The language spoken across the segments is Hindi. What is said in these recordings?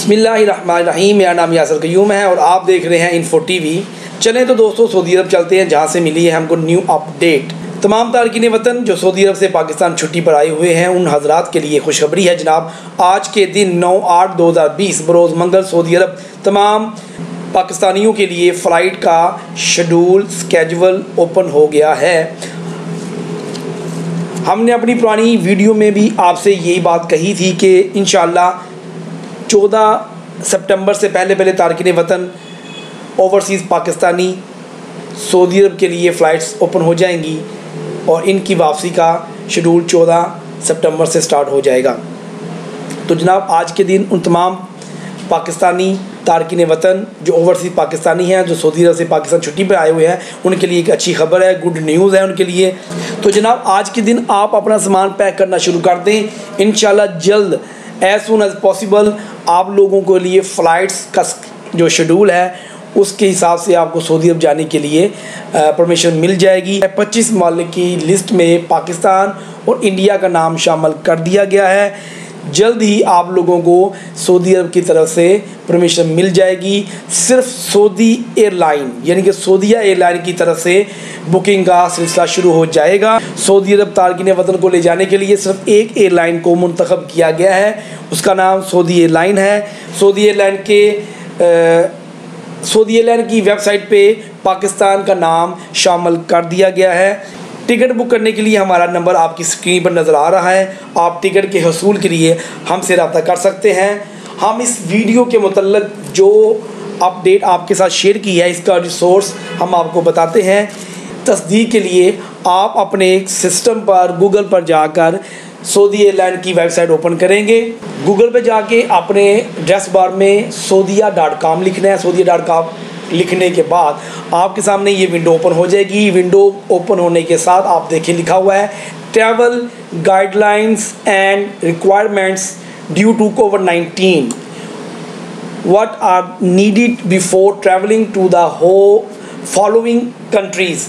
बिस्मिल्लाहिर्रहमानिर्रहीम। मेरा नाम यासर क़य्यूम है और आप देख रहे हैं इन्फो टीवी। चलें तो दोस्तों सऊदी अरब चलते हैं, जहाँ से मिली है हमको न्यू अपडेट। तमाम तारकीन वतन जो सऊदी अरब से पाकिस्तान छुट्टी पर आए हुए हैं, उन हजरात के लिए खुशखबरी है जनाब। आज के दिन 9/8/2020 बरोज़ मंगल सऊदी अरब तमाम पाकिस्तानियों के लिए फ़्लाइट का शेड्यूल स्केजुअल ओपन हो गया है। हमने अपनी पुरानी वीडियो में भी आपसे यही बात कही थी कि इंशाअल्लाह 14 सितंबर से पहले तारकीन वतन ओवरसीज़ पाकिस्तानी सऊदी अरब के लिए फ़्लाइट्स ओपन हो जाएंगी और इनकी वापसी का शेड्यूल 14 सितंबर से स्टार्ट हो जाएगा। तो जनाब आज के दिन उन तमाम पाकिस्तानी तारकीन वतन जो ओवरसीज़ पाकिस्तानी हैं, जो सऊदी अरब से पाकिस्तान छुट्टी पर आए हुए हैं, उनके लिए एक अच्छी खबर है, गुड न्यूज़ है उनके लिए। तो जनाब आज के दिन आप अपना सामान पैक करना शुरू कर दें। इंशाल्लाह जल्द एज़ सून एज़ पॉसिबल आप लोगों के लिए फ़्लाइट्स का जो शेड्यूल है उसके हिसाब से आपको सऊदी अरब जाने के लिए परमिशन मिल जाएगी। 25 ममालिक की लिस्ट में पाकिस्तान और इंडिया का नाम शामिल कर दिया गया है। जल्द ही आप लोगों को सऊदी अरब की तरफ से परमिशन मिल जाएगी। सिर्फ सऊदी एयरलाइन यानी कि सऊदीया एयरलाइन की तरफ से बुकिंग का सिलसिला शुरू हो जाएगा। सऊदी अरब तारकीन वतन को ले जाने के लिए सिर्फ एक एयरलाइन को मुंतखब किया गया है, उसका नाम सऊदी एयरलाइन है। सऊदी एयरलाइन की वेबसाइट पे पाकिस्तान का नाम शामिल कर दिया गया है। टिकट बुक करने के लिए हमारा नंबर आपकी स्क्रीन पर नज़र आ रहा है। आप टिकट के हसूल के लिए हमसे रब्ता कर सकते हैं। हम इस वीडियो के मुतल्लिक़ जो अपडेट आपके साथ शेयर की है, इसका रिसोर्स हम आपको बताते हैं। तस्दीक के लिए आप अपने सिस्टम पर गूगल पर जाकर सऊदी एयरलाइन की वेबसाइट ओपन करेंगे। गूगल पे जाके अपने एड्रेस बार में saudiya.com लिखना है। saudiya.com लिखने के बाद आपके सामने ये विंडो ओपन हो जाएगी। विंडो ओपन होने के साथ आप देखिए लिखा हुआ है travel guidelines and requirements due to कोविड-19 what are needed before travelling to the following countries.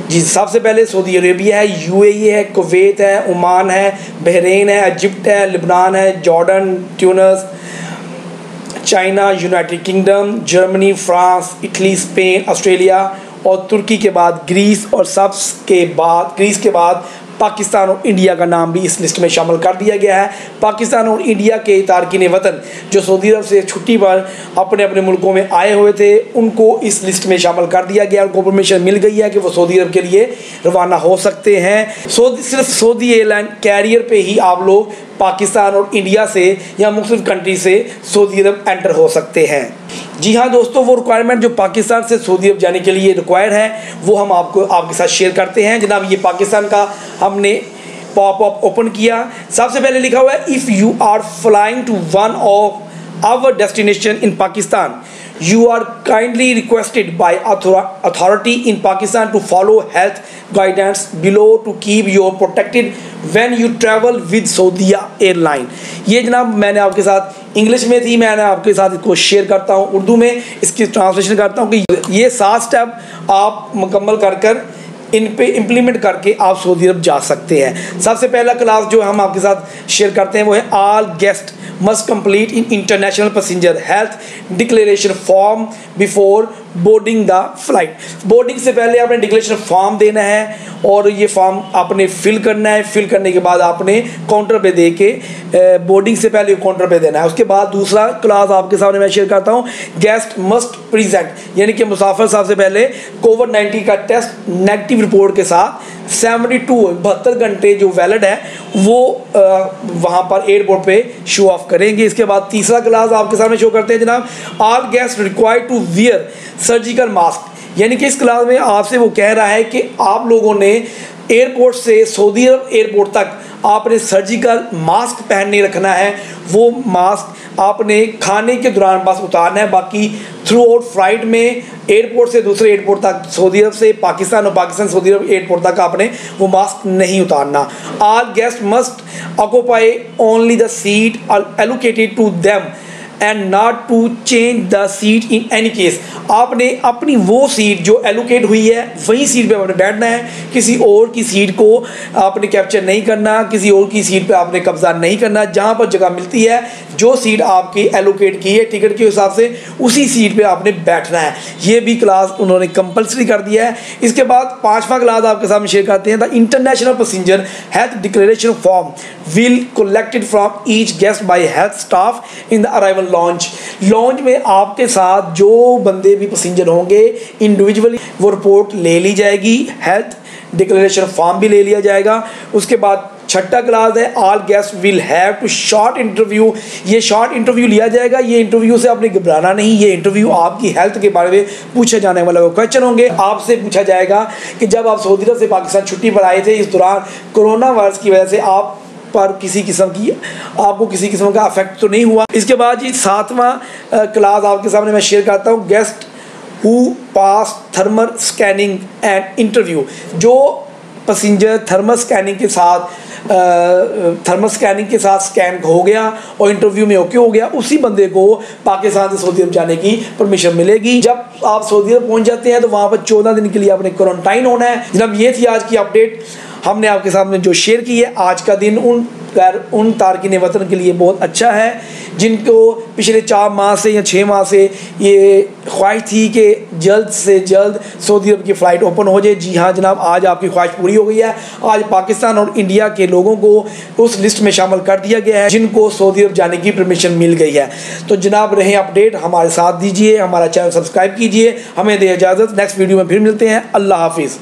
जी सबसे पहले सऊदी अरेबिया है, यूएई है, कुवैत है, ओमान है, बहरीन है, इजिप्ट है, लिबनान है, Jordan, Tunis, China, United Kingdom, Germany, France, Italy, Spain, Australia और तुर्की के बाद ग्रीस और ग्रीस के बाद पाकिस्तान और इंडिया का नाम भी इस लिस्ट में शामिल कर दिया गया है। पाकिस्तान और इंडिया के तारकीन वतन जो सऊदी अरब से छुट्टी पर अपने अपने मुल्कों में आए हुए थे, उनको इस लिस्ट में शामिल कर दिया गया। उनको परमिशन मिल गई है कि वो सऊदी अरब के लिए रवाना हो सकते हैं। सिर्फ सऊदी एयरलाइन कैरियर पे ही आप लोग पाकिस्तान और इंडिया से या मुख्तलिफ कंट्री से सऊदी अरब एंटर हो सकते हैं। जी हाँ दोस्तों, वो रिक्वायरमेंट जो पाकिस्तान से सऊदी अरब जाने के लिए रिक्वायर्ड है वो हम आपके साथ शेयर करते हैं। जनाब ये पाकिस्तान का हमने पॉपअप ओपन किया। सबसे पहले लिखा हुआ है if you are flying to one of our destination in Pakistan you are kindly requested by authority in Pakistan to follow health guidance below to keep you protected when you travel with Saudiya Airline। ये जनाब मैंने आपके साथ इंग्लिश में थी, मैंने आपके साथ इसको शेयर करता हूँ उर्दू में, इसकी ट्रांसलेशन करता हूँ कि ये 7 स्टेप आप मुकम्मल कर इन पे इम्प्लीमेंट करके आप सऊदी अरब जा सकते हैं। सबसे पहला क्लास जो हम आपके साथ शेयर करते हैं वो है all guest must complete in international passenger health declaration form before boarding the flight. Boarding से पहले आपने डिक्लेरेशन फॉर्म देना है और ये फॉर्म आपने फिल करना है। फिल करने के बाद आपने काउंटर पे दे के बोर्डिंग से पहले काउंटर पे देना है। उसके बाद दूसरा क्लास आपके सामने मैं शेयर करता हूँ गेस्ट मस्ट प्रेजेंट यानी कि मुसाफिर सबसे पहले कोविड-19 का टेस्ट नेगेटिव रिपोर्ट के साथ 72 घंटे जो वैलिड है वो वहाँ पर एयरपोर्ट पे शो ऑफ करेंगे। इसके बाद तीसरा क्लास आपके सामने शो करते हैं जनाब all guest required to wear surgical mask यानी कि इस क्लास में आपसे वो कह रहा है कि आप लोगों ने एयरपोर्ट से सऊदी अरब एयरपोर्ट तक आपने सर्जिकल मास्क पहनने रखना है। वो मास्क आपने खाने के दौरान बस उतारना है, बाकी थ्रू आउट फ्लाइट में एयरपोर्ट से दूसरे एयरपोर्ट तक सऊदी अरब से पाकिस्तान और पाकिस्तान सऊदी अरब एयरपोर्ट तक आपने वो मास्क नहीं उतारना। All guest must occupy only the seat allocated to them and not to change the seat in any case. आपने अपनी वो सीट जो एलोकेट हुई है वही सीट पे आपने बैठना है, किसी और की सीट को आपने कैप्चर नहीं करना, किसी और की सीट पे आपने कब्जा नहीं करना। जहाँ पर जगह मिलती है, जो सीट आपकी एलोकेट की है टिकट के हिसाब से, उसी सीट पे आपने बैठना है। ये भी क्लास उन्होंने कंपलसरी कर दिया है। इसके बाद 5वां क्लास आपके सामने शेयर करते हैं। The international passenger health declaration form will collected from each guest by health staff in the arrival launch. Launch में आपके साथ जो बंदे भी पैसेंजर होंगे इंडिविजुअली वो रिपोर्ट ले ली जाएगी, हेल्थ डिक्लेरेशन फॉर्म भी ले लिया जाएगा। उसके बाद 6ठा क्लास है, all guest will have to short interview. ये शॉर्ट इंटरव्यू लिया जाएगा। ये इंटरव्यू से आपने घबराना नहीं। ये इंटरव्यू आपकी हेल्थ के बारे में पूछे जाने वाले क्वेश्चन होंगे। आपसे पूछा जाएगा कि जब आप सऊदी अरब से पाकिस्तान छुट्टी पर आए थे, इस दौरान कोरोना वायरस की वजह से आप पर किसी किस्म की आपको किसी किस्म का अफेक्ट तो नहीं हुआ। इसके बाद ये 7वां क्लास आपके सामने मैं शेयर करता हूँ, guest who pass thermal scanning and interview. जो पैसेंजर थर्मल स्कैनिंग के साथ स्कैन हो गया और इंटरव्यू में ओके हो गया, उसी बंदे को पाकिस्तान से सऊदी अरब जाने की परमिशन मिलेगी। जब आप सऊदी अरब पहुंच जाते हैं तो वहाँ पर 14 दिन के लिए आपने क्वारंटाइन होना है। जनाब ये थी आज की अपडेट हमने आपके सामने जो शेयर की है। आज का दिन उन तारकीन वतन के लिए बहुत अच्छा है जिनको पिछले 4 माह से या 6 माह से ये ख्वाहिश थी कि जल्द से जल्द सऊदी अरब की फ़्लाइट ओपन हो जाए। जी हाँ जनाब, आज आपकी ख्वाहिश पूरी हो गई है। आज पाकिस्तान और इंडिया के लोगों को उस लिस्ट में शामिल कर दिया गया है जिनको सऊदी अरब जाने की परमिशन मिल गई है। तो जनाब रहें अपडेट, हमारे साथ दीजिए, हमारा चैनल सब्सक्राइब कीजिए। हमें दे इजाज़त, नेक्स्ट वीडियो में फिर मिलते हैं। अल्लाह हाफिज़।